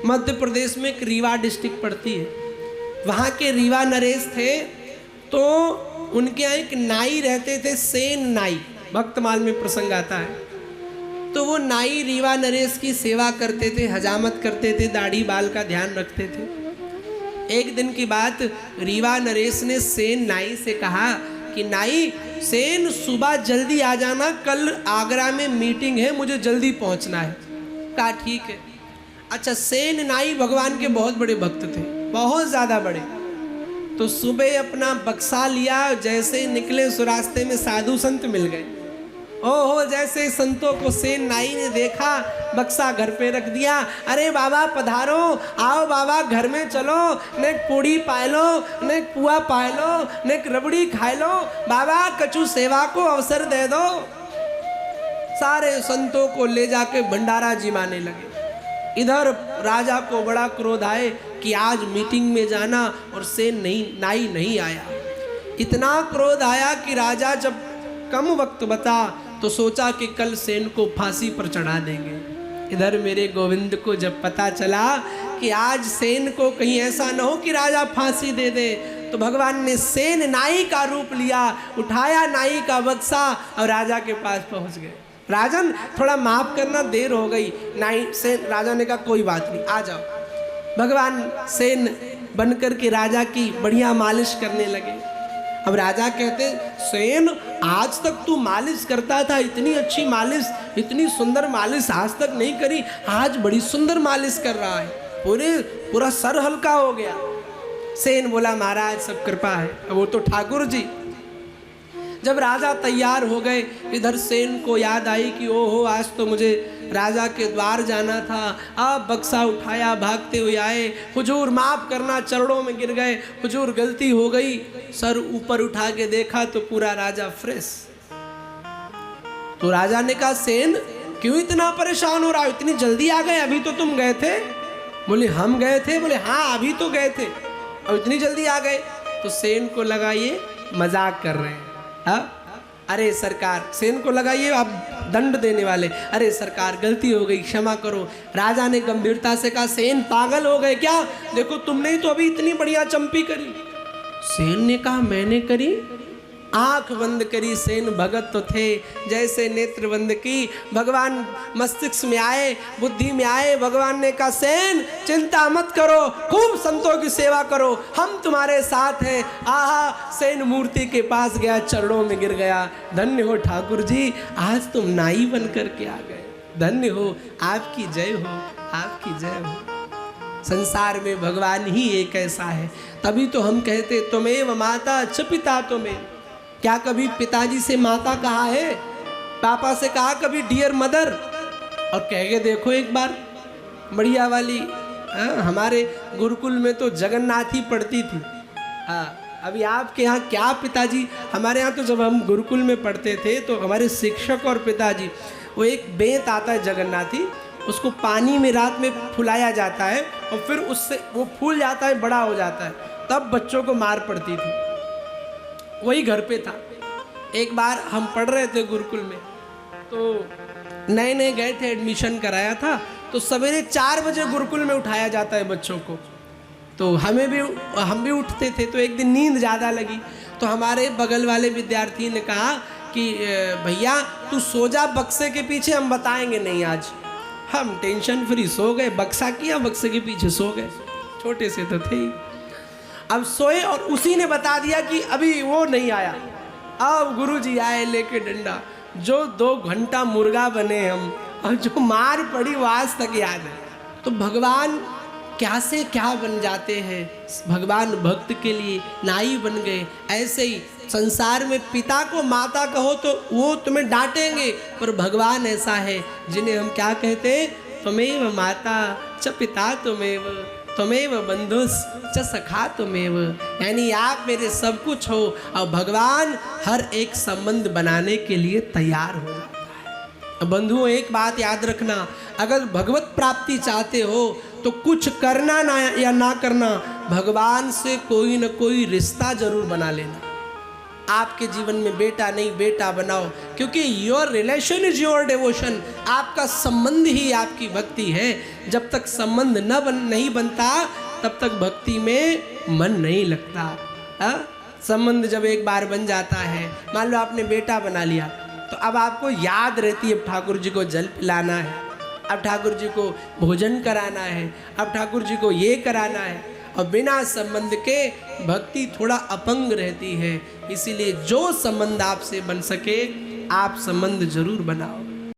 मध्य प्रदेश में एक रीवा डिस्ट्रिक्ट पड़ती है, वहाँ के रीवा नरेश थे। तो उनके यहाँ एक नाई रहते थे, सेन नाई, भक्तमाल में प्रसंग आता है। तो वो नाई रीवा नरेश की सेवा करते थे, हजामत करते थे, दाढ़ी बाल का ध्यान रखते थे। एक दिन की बात, रीवा नरेश ने सेन नाई से कहा कि नाई, सेन सुबह जल्दी आ जाना, कल आगरा में मीटिंग है, मुझे जल्दी पहुंचना है। कहा ठीक है। अच्छा, सेन नाई भगवान के बहुत बड़े भक्त थे, बहुत ज़्यादा बड़े। तो सुबह अपना बक्सा लिया, जैसे निकले सो रास्ते में साधु संत मिल गए। ओहो, जैसे संतों को सेन नाई ने देखा, बक्सा घर पे रख दिया। अरे बाबा पधारो, आओ बाबा घर में चलो, ने पूड़ी पाए लो, ने पुआ पाए लो, ने रबड़ी खाए लो, बाबा कछु सेवा को अवसर दे दो। सारे संतों को ले जाके भंडारा जिमाने लगे। इधर राजा को बड़ा क्रोध आए कि आज मीटिंग में जाना और सेन नाई नहीं आया। इतना क्रोध आया कि राजा जब कम वक्त बता तो सोचा कि कल सेन को फांसी पर चढ़ा देंगे। इधर मेरे गोविंद को जब पता चला कि आज सेन को कहीं ऐसा न हो कि राजा फांसी दे दे, तो भगवान ने सेन नाई का रूप लिया, उठाया नाई का बक्सा और राजा के पास पहुंच गए। राजन थोड़ा माफ करना, देर हो गई। नाई सेन, राजा ने कहा कोई बात नहीं, आ जाओ। भगवान सेन बनकर के राजा की बढ़िया मालिश करने लगे। अब राजा कहते, सेन आज तक तू मालिश करता था, इतनी अच्छी मालिश, इतनी सुंदर मालिश आज तक नहीं करी, आज बड़ी सुंदर मालिश कर रहा है, पूरा सर हल्का हो गया। सेन बोला महाराज सब कृपा है। अब वो तो ठाकुर जी। जब राजा तैयार हो गए, इधर सेन को याद आई कि ओहो, आज तो मुझे राजा के द्वार जाना था। अब बक्सा उठाया, भागते हुए आए, हुजूर माफ करना, चरणों में गिर गए, हुजूर गलती हो गई। सर ऊपर उठा के देखा तो पूरा राजा फ्रेश। तो राजा ने कहा, सेन क्यों इतना परेशान हो रहा हो, इतनी जल्दी आ गए, अभी तो तुम गए थे। बोले हम गए थे। बोले हाँ अभी तो गए थे और इतनी जल्दी आ गए। तो सेन को लगा ये मजाक कर रहे हैं। अरे सरकार, सेन को लगा ये आप दंड देने वाले। अरे सरकार गलती हो गई, क्षमा करो। राजा ने गंभीरता से कहा, सेन पागल हो गए क्या, देखो तुमने ही तो अभी इतनी बढ़िया चंपी करी। सेन ने कहा मैंने करी? आंख बंद करी, सेन भगत तो थे, जैसे नेत्र बंद की भगवान मस्तिष्क में आए, बुद्धि में आए। भगवान ने कहा, सेन चिंता मत करो, खूब संतों की सेवा करो, हम तुम्हारे साथ हैं। आहा, सेन मूर्ति के पास गया, चरणों में गिर गया। धन्य हो ठाकुर जी, आज तुम नाई बन करके आ गए, धन्य हो, आपकी जय हो, आपकी जय हो। संसार में भगवान ही एक ऐसा है। तभी तो हम कहते तुमेव माता च पिता तुमेव। क्या कभी पिताजी से माता कहा है, पापा से कहा कभी डियर मदर? और कह के देखो एक बार, बढ़िया वाली। हमारे गुरुकुल में तो जगन्नाथ ही पढ़ती थी। अभी आपके यहाँ क्या पिताजी? हमारे यहाँ तो जब हम गुरुकुल में पढ़ते थे तो हमारे शिक्षक और पिताजी, वो एक बेंत आता है जगन्नाथी, उसको पानी में रात में फुलाया जाता है और फिर उससे वो फूल जाता है, बड़ा हो जाता है, तब बच्चों को मार पड़ती थी। वही घर पे था। एक बार हम पढ़ रहे थे गुरुकुल में, तो नए नए गए थे, एडमिशन कराया था, तो सवेरे 4 बजे गुरुकुल में उठाया जाता है बच्चों को। तो हम भी उठते थे। तो एक दिन नींद ज़्यादा लगी, तो हमारे बगल वाले विद्यार्थी ने कहा कि भैया तू सो जा बक्से के पीछे, हम बताएंगे नहीं आज। हम टेंशन फ्री सो गए, बक्सा किया, बक्से के पीछे सो गए, छोटे से तो थे ही। अब सोए और उसी ने बता दिया कि अभी वो नहीं आया। अब गुरुजी आए लेके डंडा, जो 2 घंटा मुर्गा बने हम, और जो मार पड़ी वो आज तक याद है। तो भगवान क्या से क्या बन जाते हैं, भगवान भक्त के लिए नाई बन गए। ऐसे ही संसार में पिता को माता कहो तो वो तुम्हें डांटेंगे, पर भगवान ऐसा है जिन्हें हम क्या कहते हैं, त्वमेव माता च पिता त्वमेव बंधुस च सखा त्वमेव। यानी आप मेरे सब कुछ हो, और भगवान हर एक संबंध बनाने के लिए तैयार हो जाता है। बंधुओं एक बात याद रखना, अगर भगवत प्राप्ति चाहते हो तो कुछ करना ना या ना करना, भगवान से कोई न कोई रिश्ता जरूर बना लेना। आपके जीवन में बेटा नहीं बेटा बनाओ, क्योंकि your relation is your devotion. आपका संबंध ही आपकी भक्ति है। जब तक संबंध नहीं बनता तब तक भक्ति में मन नहीं लगता। संबंध जब एक बार बन जाता है, मान लो आपने बेटा बना लिया, तो अब आपको याद रहती है अब ठाकुर जी को जल पिलाना है, अब ठाकुर जी को भोजन कराना है, अब ठाकुर जी को ये कराना है। और बिना संबंध के भक्ति थोड़ा अपंग रहती है। इसीलिए जो संबंध आपसे बन सके आप संबंध जरूर बनाओ।